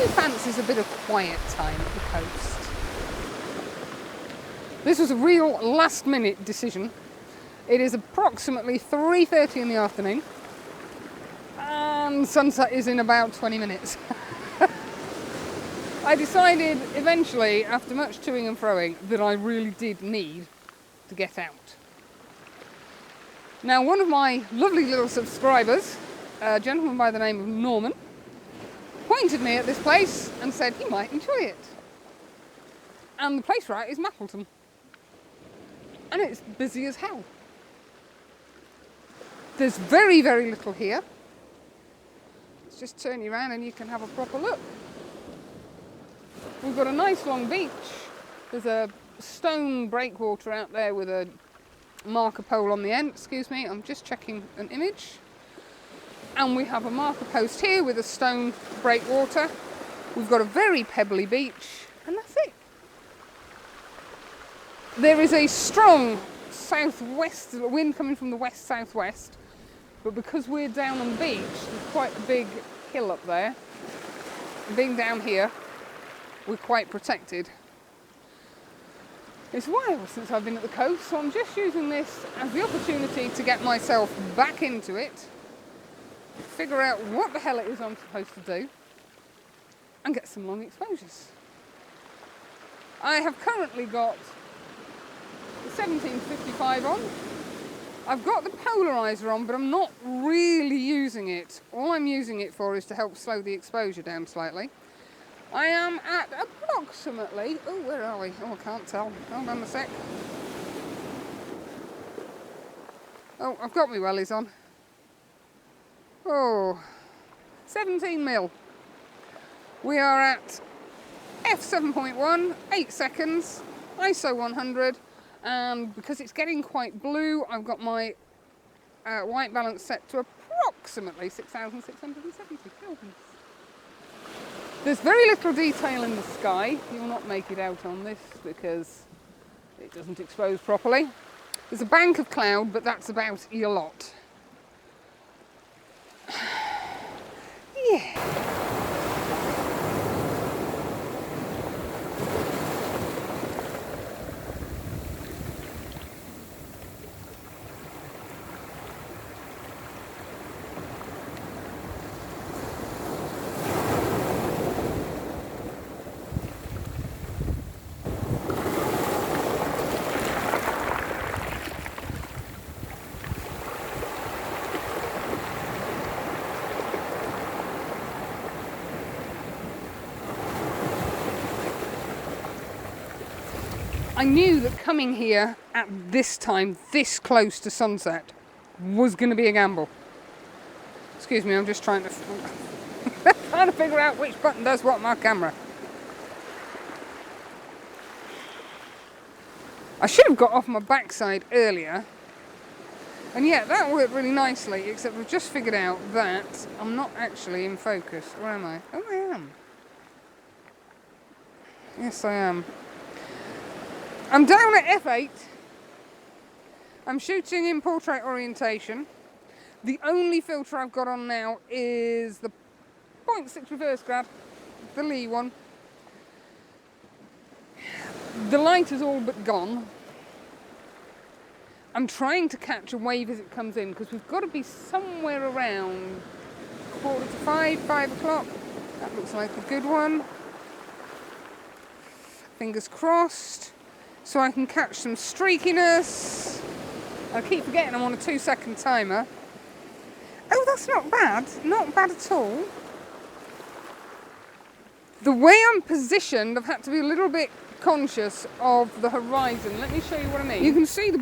Who fancies a bit of quiet time at the coast? This was a real last-minute decision. It is approximately 3:30 in the afternoon, and sunset is in about 20 minutes. I decided eventually, after much toing and froing, that I really did need to get out. Now, one of my lovely little subscribers, a gentleman by the name of Norman, pointed me at this place and said he might enjoy it. And the place we're at is Mappleton. And it's busy as hell. There's very, very little here. Let's just turn you around and you can have a proper look. We've got a nice long beach. There's a stone breakwater out there with a marker pole on the end. Excuse me, I'm just checking an image. And we have a marker post here with a stone breakwater. We've got a very pebbly beach, and that's it. There is a strong southwest wind coming from the west-southwest, but because we're down on the beach, there's quite a big hill up there. Being down here, we're quite protected. It's a while since I've been at the coast, so I'm just using this as the opportunity to get myself back into it, figure out what the hell it is I'm supposed to do, and get some long exposures. I have currently got the 1755 on. I've got the polarizer on, but I'm not really using it. All I'm using it for is to help slow the exposure down slightly. I am at approximately, oh, where are we? Oh, I can't tell. Hold on a sec. Oh, I've got my wellies on. Oh, 17 mil. We are at f7.1, 8 seconds, ISO 100, and because it's getting quite blue, I've got my white balance set to approximately 6,670 kelvins. There's very little detail in the sky. You'll not make it out on this because it doesn't expose properly. There's a bank of cloud, but that's about a lot. Yeah. I knew that coming here at this time, this close to sunset, was going to be a gamble. Excuse me, I'm just trying to figure out which button does what on my camera. I should have got off my backside earlier. And yeah, that worked really nicely, except I've just figured out that I'm not actually in focus. Where am I? Oh, I am. Yes, I am. I'm down at f8. I'm shooting in portrait orientation. The only filter I've got on now is the 0.6 reverse grab, the Lee one. The light is all but gone. I'm trying to catch a wave as it comes in because we've got to be somewhere around 4:45, 5 o'clock. That looks like a good one. Fingers crossed. So I can catch some streakiness. I keep forgetting I'm on a 2-second timer. Oh, that's not bad. Not bad at all. The way I'm positioned, I've had to be a little bit conscious of the horizon. Let me show you what I mean. You can see the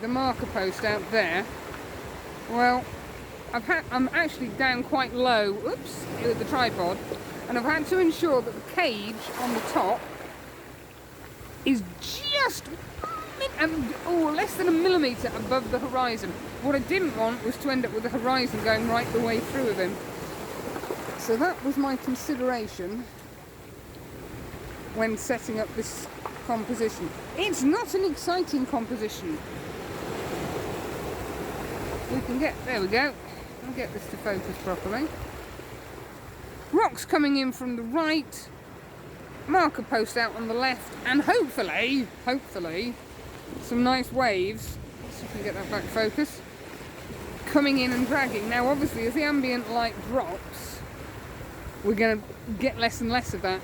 marker post out there. Well, I'm actually down quite low, with the tripod, and I've had to ensure that the cage on the top is just less than a millimetre above the horizon. What I didn't want was to end up with the horizon going right the way through of him. So that was my consideration when setting up this composition. It's not an exciting composition. There we go. I'll get this to focus properly. What rocks coming in from the right, marker post out on the left, and hopefully, some nice waves. Let's see if we can get that back focus. Coming in and dragging. Now obviously as the ambient light drops, we're going to get less and less of that.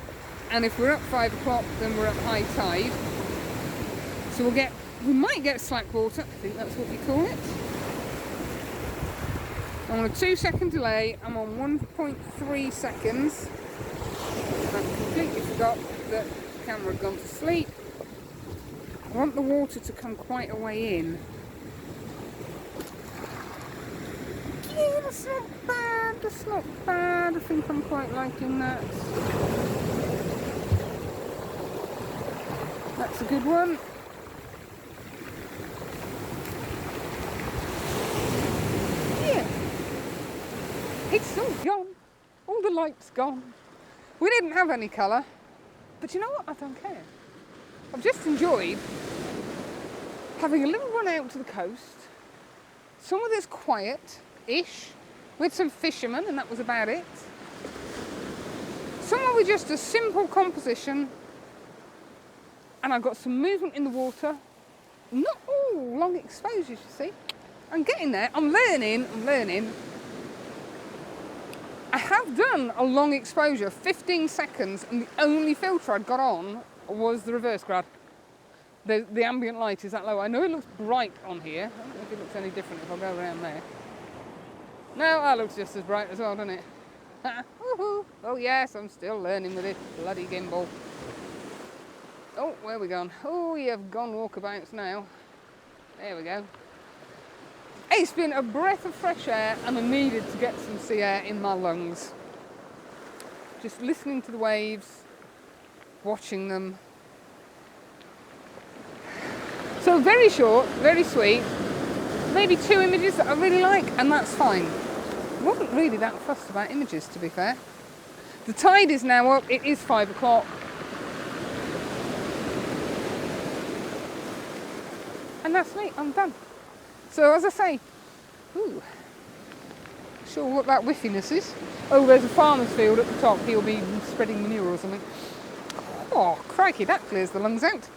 And if we're at 5 o'clock, then we're at high tide. So we might get slack water, I think that's what we call it. I'm on a 2-second delay, I'm on 1.3 seconds. I completely forgot that the camera had gone to sleep. I want the water to come quite a way in. Yeah, that's not bad, I think I'm quite liking that. That's a good one. Yeah. It's all gone. All the light's gone. We didn't have any colour. But you know what? I don't care. I've just enjoyed having a little run out to the coast. Some of this quiet-ish, with some fishermen, and that was about it. Somewhere with just a simple composition. And I've got some movement in the water. Not all long exposures, you see. I'm getting there. I'm learning. I have done a long exposure, 15 seconds, and the only filter I'd got on was the reverse grad. The ambient light is that low. I know it looks bright on here. I don't know if it looks any different if I go around there. No, that looks just as bright as well, doesn't it? Woohoo! Oh yes, I'm still learning with this bloody gimbal. Oh, where are we gone? Oh, you've gone walkabouts now. There we go. It's been a breath of fresh air, and I needed to get some sea air in my lungs. Just listening to the waves, watching them. So very short, very sweet. Maybe 2 images that I really like, and that's fine. I wasn't really that fussed about images, to be fair. The tide is now up. It is 5 o'clock. And that's me, I'm done. So as I say, ooh, sure what that whiffiness is. Oh, there's a farmer's field at the top. He'll be spreading manure or something. Oh, crikey, that clears the lungs out.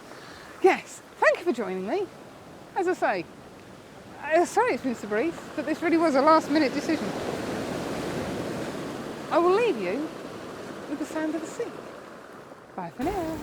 Yes, thank you for joining me. As I say, sorry it's been so brief, but this really was a last-minute decision. I will leave you with the sound of the sea. Bye for now.